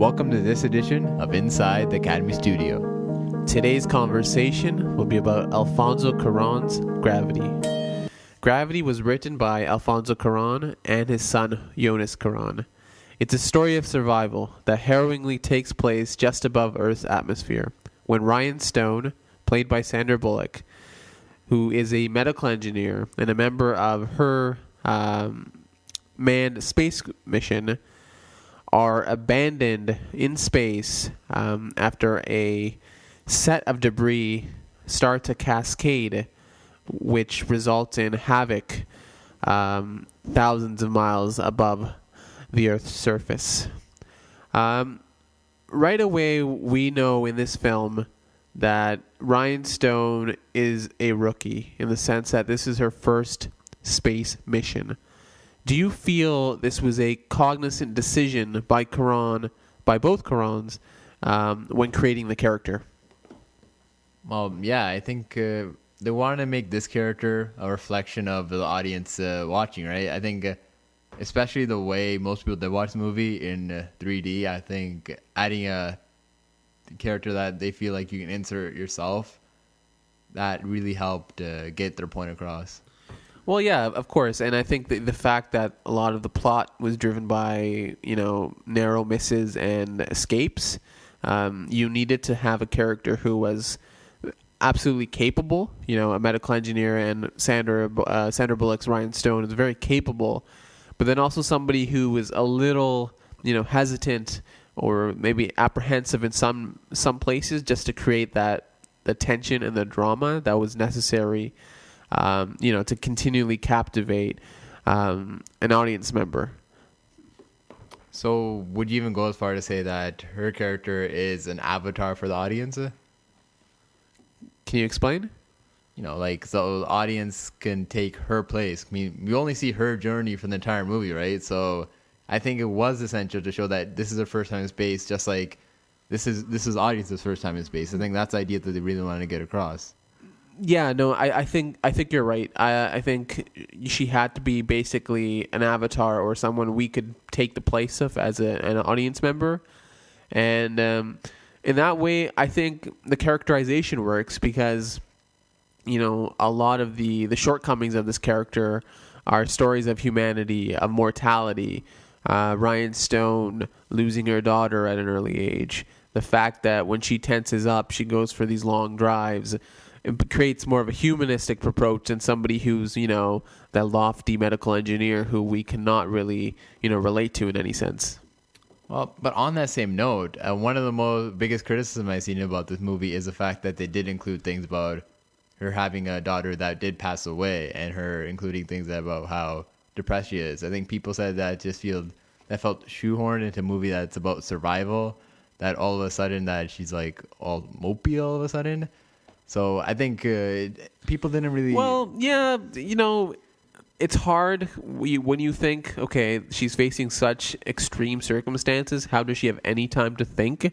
Welcome to this edition of Inside the Academy Studio. Today's conversation will be about Alfonso Cuarón's Gravity. Gravity was written by Alfonso Cuarón and his son Jonas Cuarón. It's a story of survival that harrowingly takes place just above Earth's atmosphere, when Ryan Stone, played by Sandra Bullock, who is a medical engineer and a member of her manned space mission, are abandoned in space after a set of debris start to cascade, which results in havoc thousands of miles above the Earth's surface. Right away, we know in this film that Ryan Stone is a rookie in the sense that this is her first space mission. Do you feel this was a cognizant decision by both Cuaróns, when creating the character? Well, yeah, I think they wanted to make this character a reflection of the audience watching, right? I think especially the way most people that watch the movie in 3D, I think adding a character that they feel like you can insert yourself, that really helped get their point across. Well, yeah, of course, and I think the fact that a lot of the plot was driven by, narrow misses and escapes, you needed to have a character who was absolutely capable, a medical engineer, and Sandra Bullock's Ryan Stone is very capable, but then also somebody who was a little, hesitant or maybe apprehensive in some places, just to create the tension and the drama that was necessary, to continually captivate an audience member. So would you even go as far to say that her character is an avatar for the audience? Can you explain? So the audience can take her place. I mean, we only see her journey from the entire movie, right? So I think it was essential to show that this is her first time in space, just like this is audience's first time in space. I think that's the idea that they really wanted to get across. Yeah, no, I think you're right. I think she had to be basically an avatar or someone we could take the place of as an audience member, and in that way, I think the characterization works because a lot of the shortcomings of this character are stories of humanity, of mortality. Ryan Stone losing her daughter at an early age. The fact that when she tenses up, she goes for these long drives. It creates more of a humanistic approach than somebody who's, that lofty medical engineer who we cannot really, relate to in any sense. Well, but on that same note, one of the biggest criticism I've seen about this movie is the fact that they did include things about her having a daughter that did pass away, and her including things about how depressed she is. I think people said that felt shoehorned into a movie that's about survival, that all of a sudden that she's like all mopey all of a sudden. So I think people didn't really... Well, yeah, it's hard when you think, okay, she's facing such extreme circumstances. How does she have any time to think?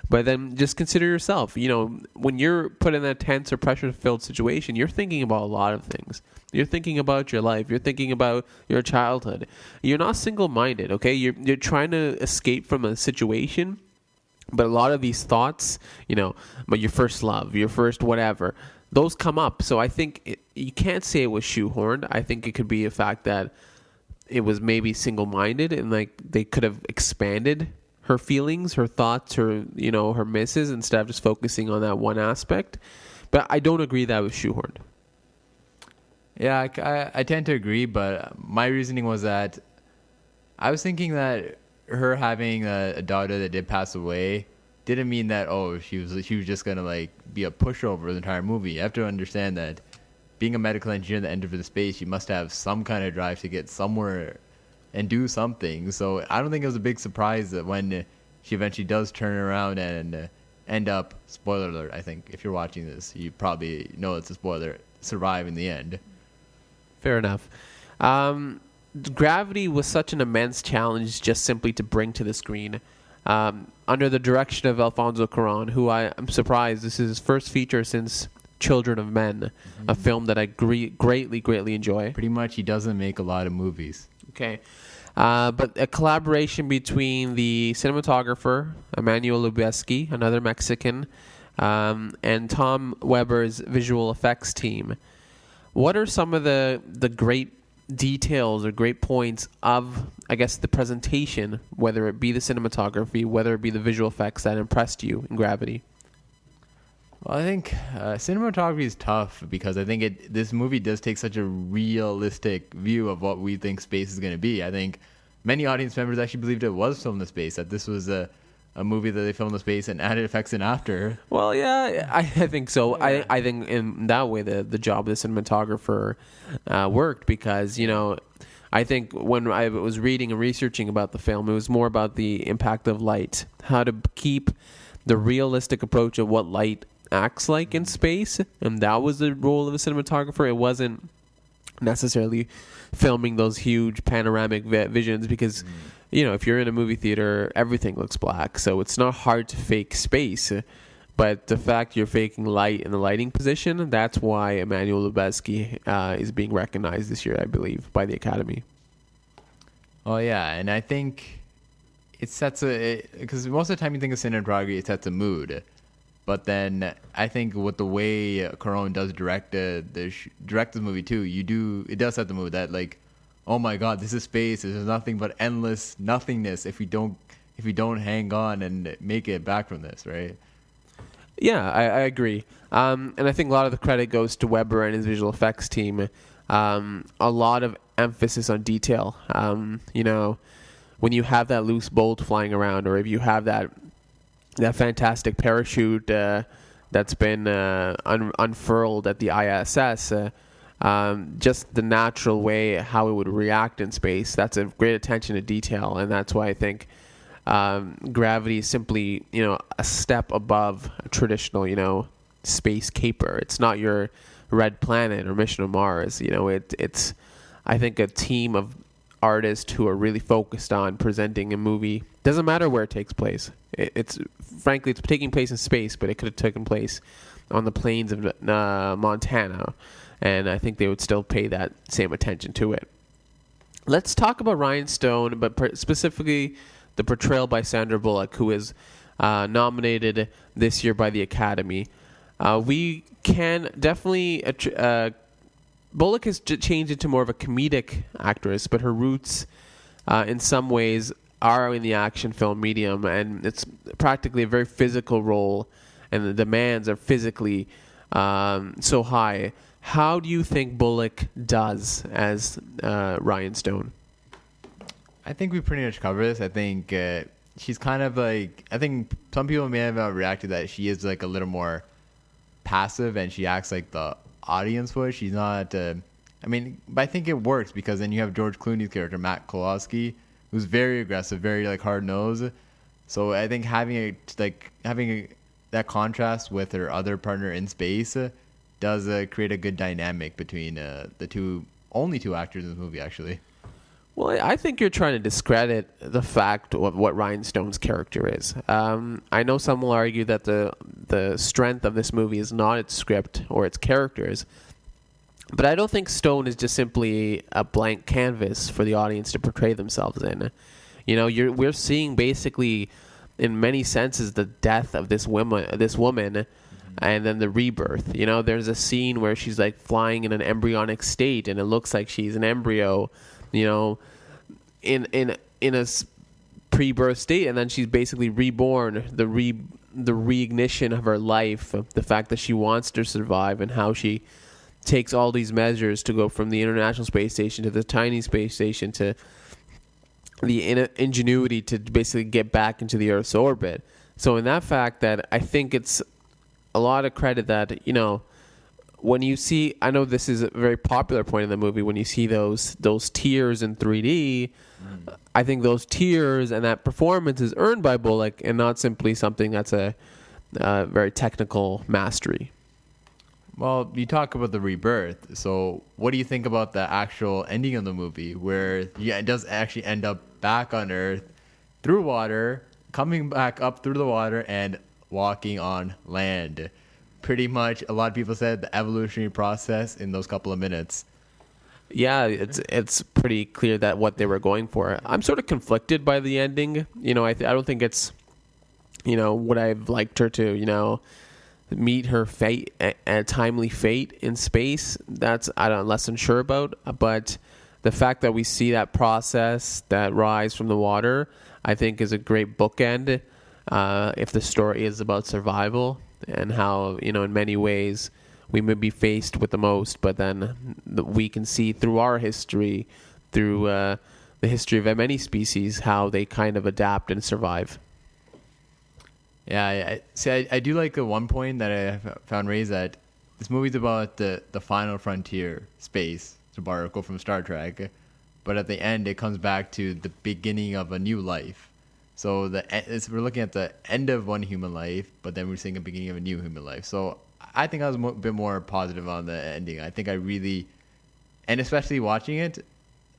But then just consider yourself. When you're put in that tense or pressure-filled situation, you're thinking about a lot of things. You're thinking about your life. You're thinking about your childhood. You're not single-minded, okay? You're trying to escape from a situation. But a lot of these thoughts, about your first love, your first whatever, those come up. So I think you can't say it was shoehorned. I think it could be a fact that it was maybe single-minded and they could have expanded her feelings, her thoughts, her her misses instead of just focusing on that one aspect. But I don't agree that it was shoehorned. Yeah, I tend to agree, but my reasoning was that I was thinking that her having a daughter that did pass away didn't mean that she was just gonna be a pushover the entire movie. You have to understand that being a medical engineer that entered the space, you must have some kind of drive to get somewhere and do something. So I don't think it was a big surprise that when she eventually does turn around and end up, spoiler alert, I think if you're watching this, you probably know it's a spoiler, survive in the end. Fair enough. Gravity was such an immense challenge just simply to bring to the screen. Under the direction of Alfonso Cuarón, who I'm surprised, this is his first feature since Children of Men, a film that I greatly enjoy. Pretty much he doesn't make a lot of movies. Okay. But a collaboration between the cinematographer, Emmanuel Lubezki, another Mexican, and Tom Weber's visual effects team. What are some of the great details or great points of, I guess, the presentation, whether it be the cinematography, whether it be the visual effects, that impressed you in Gravity? Well, I think cinematography is tough because I think this movie does take such a realistic view of what we think space is going to be. I think many audience members actually believed it was filmed in space, that this was a movie that they filmed in space and added effects in after. Well, yeah, I think so. Yeah. I think in that way the job of the cinematographer worked because, I think when I was reading and researching about the film, it was more about the impact of light, how to keep the realistic approach of what light acts like in space, and that was the role of a cinematographer. It wasn't necessarily filming those huge panoramic visions because if you're in a movie theater, everything looks black, so it's not hard to fake space. But the fact you're faking light in the lighting position, that's why Emmanuel Lubezki is being recognized this year, I believe, by the Academy. Oh yeah, and I think it sets because most of the time you think of cinematography, it sets a mood. But then I think with the way Cuarón does direct this movie too, it does set the mood that like, oh my God, this is space. There's nothing but endless nothingness if we don't hang on and make it back from this, right? Yeah, I agree. And I think a lot of the credit goes to Weber and his visual effects team. A lot of emphasis on detail. When you have that loose bolt flying around, or if you have that fantastic parachute that's been unfurled at the ISS, just the natural way how it would react in space. That's a great attention to detail, and that's why I think Gravity is simply, a step above a traditional, space caper. It's not your Red Planet or Mission to Mars. It's I think a team of artists who are really focused on presenting a movie. Doesn't matter where it takes place. It's taking place in space, but it could have taken place on the plains of Montana, and I think they would still pay that same attention to it. Let's talk about Ryan Stone, but specifically the portrayal by Sandra Bullock, who is nominated this year by the Academy. We can definitely... Bullock has changed into more of a comedic actress, but her roots, in some ways, are in the action film medium, and it's practically a very physical role, and the demands are physically so high. How do you think Bullock does as Ryan Stone? I think we pretty much covered this. I think she's kind of like... I think some people may have reacted that she is like a little more passive, and she acts like the audience would. She's not... but I think it works because then you have George Clooney's character, Matt Kowalski, who's very aggressive, very like hard-nosed. So I think having that contrast with her other partner in space does create a good dynamic between the only two actors in the movie, actually. Well, I think you're trying to discredit the fact of what Ryan Stone's character is. I know some will argue that the strength of this movie is not its script or its characters, but I don't think Stone is just simply a blank canvas for the audience to portray themselves in. We're seeing basically, in many senses, the death of this woman, and then the rebirth. There's a scene where she's like flying in an embryonic state, and it looks like she's an embryo, in a pre-birth state, and then she's basically reborn. The reignition of her life, the fact that she wants to survive, and how she takes all these measures to go from the International Space Station to the tiny space station to the ingenuity to basically get back into the Earth's orbit. So in that fact, that I think it's a lot of credit that, when you see, I know this is a very popular point in the movie, when you see those tears in 3D, I think those tears and that performance is earned by Bullock and not simply something that's a very technical mastery. Well, you talk about the rebirth. So what do you think about the actual ending of the movie where it does actually end up back on Earth through water, coming back up through the water and walking on land? Pretty much a lot of people said the evolutionary process in those couple of minutes. Yeah, it's pretty clear that what they were going for. I'm sort of conflicted by the ending. I don't think it's would I've liked her to meet her fate, a timely fate in space. That's I'm less unsure about. But the fact that we see that process, that rise from the water, I think is a great bookend. If the story is about survival and how in many ways we may be faced with the most, but then we can see through our history, through the history of many species, how they kind of adapt and survive. Yeah, I do like the one point that I found raised, that this movie's about the final frontier, space, to borrow a quote from Star Trek, but at the end it comes back to the beginning of a new life. So we're looking at the end of one human life, but then we're seeing the beginning of a new human life. So I think I was a bit more positive on the ending. I think I really, and especially watching it,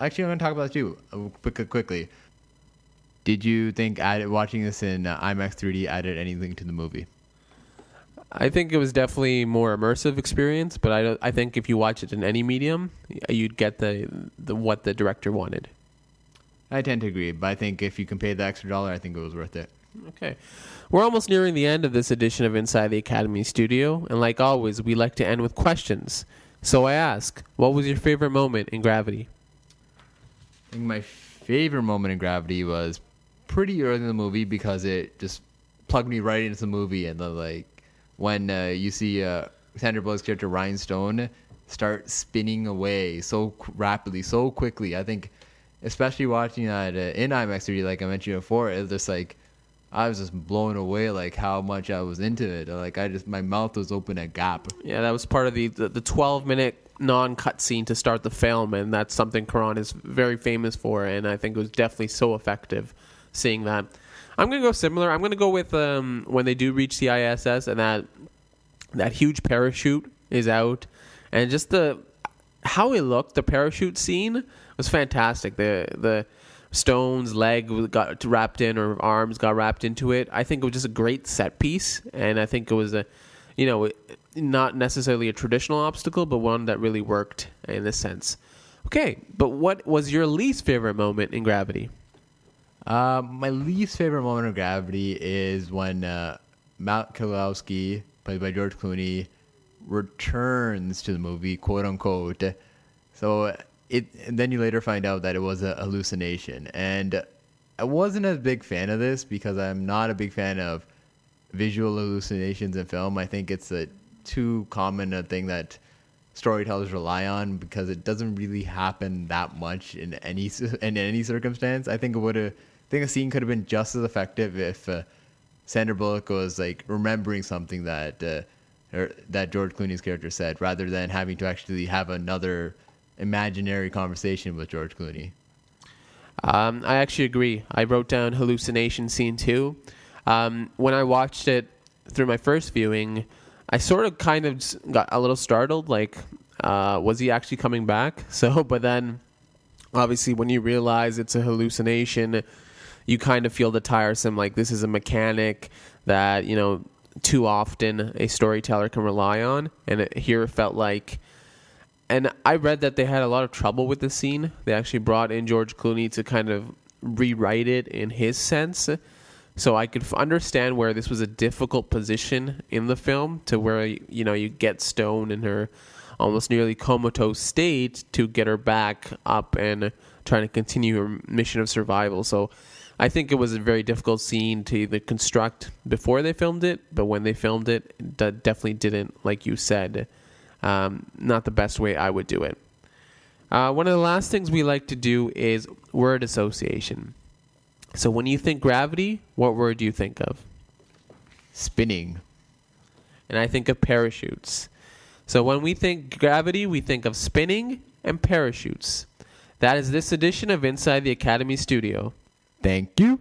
actually I'm going to talk about it too, quickly. Did you think watching this in IMAX 3D added anything to the movie? I think it was definitely more immersive experience, but I think if you watch it in any medium, you'd get the what the director wanted. I tend to agree, but I think if you can pay the extra $1, I think it was worth it. Okay. We're almost nearing the end of this edition of Inside the Academy Studio, and like always, we like to end with questions. So I ask, what was your favorite moment in Gravity? I think my favorite moment in Gravity was pretty early in the movie, because it just plugged me right into the movie, and when you see Sandra Bullock's character Ryan Stone start spinning away so rapidly, so quickly. I think, especially watching that in IMAX 3D, like I mentioned before, it was just like I was just blown away, like how much I was into it. Like my mouth was open at gap. Yeah, that was part of the 12-minute non-cut scene to start the film, and that's something Cuarón is very famous for, and I think it was definitely so effective seeing that. I'm going to go similar. I'm going to go with when they do reach the ISS and that huge parachute is out, and just how it looked, the parachute scene was fantastic. The Stone's leg got wrapped in, or arms got wrapped into it. I think it was just a great set piece, and I think it was not necessarily a traditional obstacle, but one that really worked in a sense. Okay, but what was your least favorite moment in Gravity? My least favorite moment of Gravity is when Matt Kilowski, played by George Clooney, returns to the movie, quote unquote. So and then you later find out that it was a hallucination. And I wasn't a big fan of this, because I'm not a big fan of visual hallucinations in film. I think it's a too common a thing that storytellers rely on, because it doesn't really happen that much in any circumstance. I think a scene could have been just as effective if Sandra Bullock was like remembering something that George Clooney's character said, rather than having to actually have another imaginary conversation with George Clooney. I actually agree. I wrote down hallucination scene too. When I watched it through my first viewing, I sort of kind of got a little startled, like, was he actually coming back? But then obviously when you realize it's a hallucination, you kind of feel the tiresome, like this is a mechanic that, too often a storyteller can rely on. And here it felt like, and I read that they had a lot of trouble with the scene. They actually brought in George Clooney to kind of rewrite it in his sense. So I could understand where this was a difficult position in the film, to where, you get Stone in her almost nearly comatose state to get her back up and trying to continue her mission of survival. So I think it was a very difficult scene to either construct before they filmed it, but when they filmed it, that definitely didn't, like you said, not the best way I would do it. One of the last things we like to do is word association. So when you think Gravity, what word do you think of? Spinning. And I think of parachutes. So when we think Gravity, we think of spinning and parachutes. That is this edition of Inside the Academy Studio. Thank you.